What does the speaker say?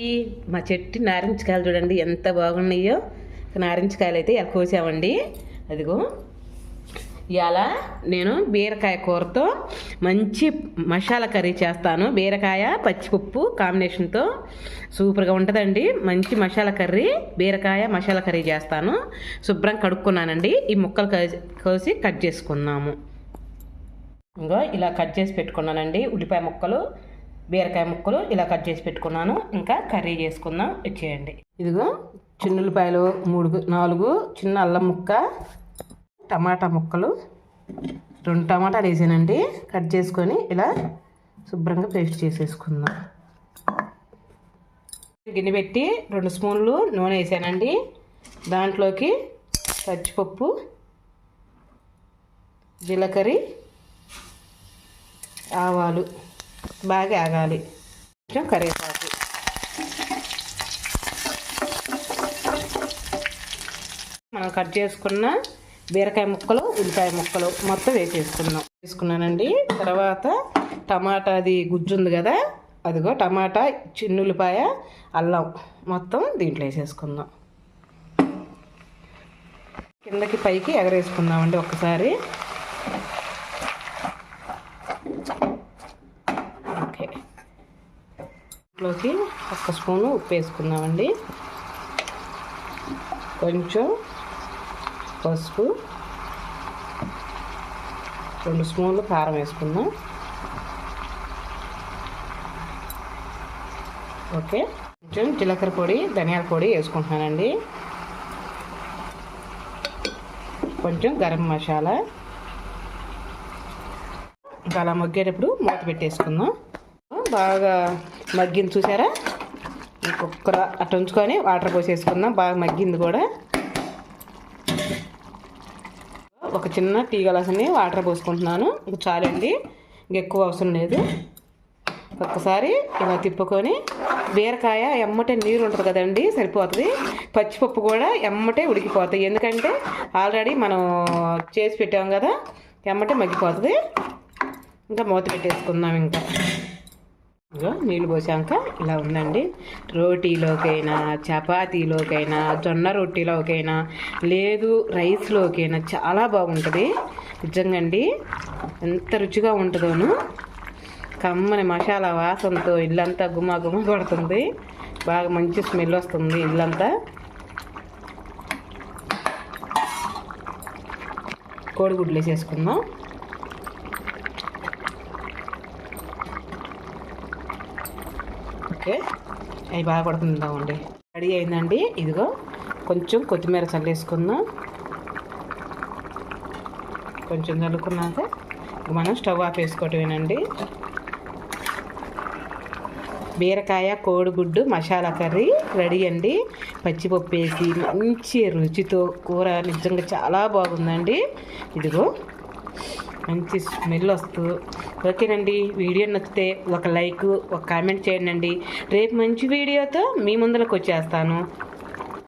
ఈ మా చెట్టు నారింజకాయలు చూడండి ఎంత బాగున్నాయో. నారింజకాయలు అయితే ఇలా కోసామండి. అదిగో ఇవాళ నేను బీరకాయ కూరతో మంచి మసాలా కర్రీ చేస్తాను. బీరకాయ పచ్చిపప్పు కాంబినేషన్తో సూపర్గా ఉంటుందండి. మంచి మసాలా కర్రీ, బీరకాయ మసాలా కర్రీ చేస్తాను. శుభ్రం కడుక్కున్నానండి. ఈ ముక్కలు కోసి కట్ చేసుకున్నాము. ఇంకో ఇలా కట్ చేసి పెట్టుకున్నానండి. ఉల్లిపాయ ముక్కలు, బీరకాయ ముక్కలు ఇలా కట్ చేసి పెట్టుకున్నాను. ఇంకా కర్రీ చేసుకుందాం, ఇచ్చేయండి. ఇదిగో చిన్నుల్లిపాయలు 3-4, చిన్న అల్లం ముక్క, టమాటా ముక్కలు, 2 టమాటాలు వేసానండి. కట్ చేసుకొని ఇలా శుభ్రంగా పేస్ట్ చేసేసుకుందాం. గిన్నె పెట్టి 2 స్పూన్లు నూనె వేసానండి. దాంట్లోకి పచ్చిపప్పు, జీలకర్ర, ఆవాలు బాగా ఆగాలి. కొంచెం కరివేపాకు, మనం కట్ చేసుకున్న బీరకాయ ముక్కలు, ఉల్లిపాయ ముక్కలు మొత్తం వేసుకున్నానండి. తర్వాత టమాటాది గుజ్జు ఉంది కదా, అదిగో టమాటా, చిన్నుల్లిపాయ, అల్లం మొత్తం దీంట్లో వేసేసుకుందాం. కిందకి పైకి ఎగరేసుకుందామండి ఒక్కసారి. ఓకే, ఇంట్లోకి 1 స్పూను ఉప్పు వేసుకుందామండి. కొంచెం పసుపు, 2 స్పూన్లు కారం వేసుకుందాం. ఓకే, కొంచెం జీలకర్ర పొడి, ధనియాల పొడి వేసుకుంటున్నానండి. కొంచెం గరం మసాలా. ఇంకా అలా మగ్గేటప్పుడు మూత పెట్టేసుకుందాం. బాగా మగ్గింది చూసారా, ఇంకొక అట్ట ఉంచుకొని వాటర్ పోసేసుకుందాం. బాగా మగ్గింది కూడా. ఒక చిన్న టీ గ్లాసుని వాటర్ పోసుకుంటున్నాను. ఇంక చాలండి, ఇంకెక్కువ అవసరం లేదు. ఒక్కసారి ఇలా తిప్పుకొని, బీరకాయ ఎమ్మటే నీరు ఉంటుంది కదండి, సరిపోతుంది. పచ్చిపప్పు కూడా ఎమ్మటే ఉడికిపోతాయి, ఎందుకంటే ఆల్రెడీ మనం చేసి పెట్టాం కదా, ఎమ్మటే మగ్గిపోతుంది. ఇంకా మూత పెట్టేసుకుందాం. ఇంకా నీళ్ళు పోసాక ఇలా ఉందండి. రోటీలోకైనా, చపాతీలోకైనా, జొన్న రొట్టెలోకైనా, లేదు రైస్లోకైనా చాలా బాగుంటుంది నిజంగా అండి. ఎంత రుచిగా ఉంటుందోను. కమ్మని మసాలా వాసనతో ఇల్లంతా గుమ్మ గుమ్మ కొడుతుంది. బాగా మంచి స్మెల్ వస్తుంది ఇల్లంతా. కోడిగుడ్లు వేసేసుకుందాం. ఓకే, అవి బాగా కొడుతుందామండి. రెడీ అయిందండి. ఇదిగో కొంచెం కొత్తిమీర చల్లేసుకుందాం. కొంచెం చల్లుకున్నాక మనం స్టవ్ ఆఫ్ వేసుకోవటమేనండి. బీరకాయ కోడిగుడ్డు మసాలా కర్రీ రెడీ అండి. పచ్చిపప్పు వేసి మంచి రుచితో కూర నిజంగా చాలా బాగుందండి. ఇదిగో మంచి స్మెల్ వస్తూ. ఓకేనండి, వీడియో నచ్చితే ఒక లైక్, ఒక కామెంట్ చేయండి. రేపు మంచి వీడియోతో మీ ముందరకు వచ్చేస్తాను.